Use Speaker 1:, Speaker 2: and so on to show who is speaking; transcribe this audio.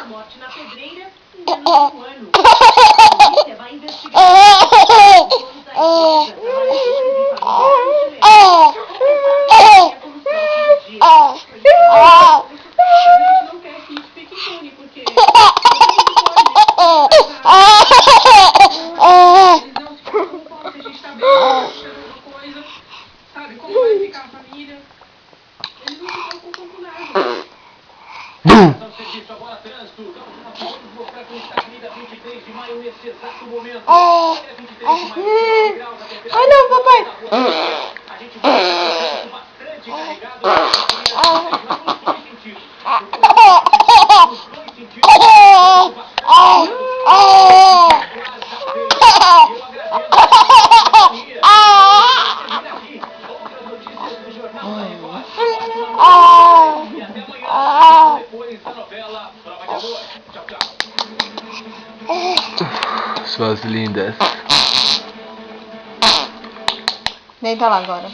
Speaker 1: morte na pedreira em menos de um ano. A polícia vai investigar os donos da empresa, trabalhadores e familiares de Leão. Pelos próximos dias. A gente não quer que isso fique impune, porque eles não se preocupam se a gente tá bem, alguma coisa, sabe? Como vai ficar a família? Eles não se preocupam com nada. Serviço agora, trânsito. Vamos mostrar como está a Avenida 23 de Maio nesse exato momento. Olha, 23 de Maio, 19 graus, a temperatura.
Speaker 2: Ai, não, papai.
Speaker 1: A gente vai ter um bastante carregado. Nos dois sentidos. Nos dois sentidos. E até amanhã, depois da novela Prova de Amor. Tchau, tchau.
Speaker 3: Suas lindas.
Speaker 2: Deita lá agora.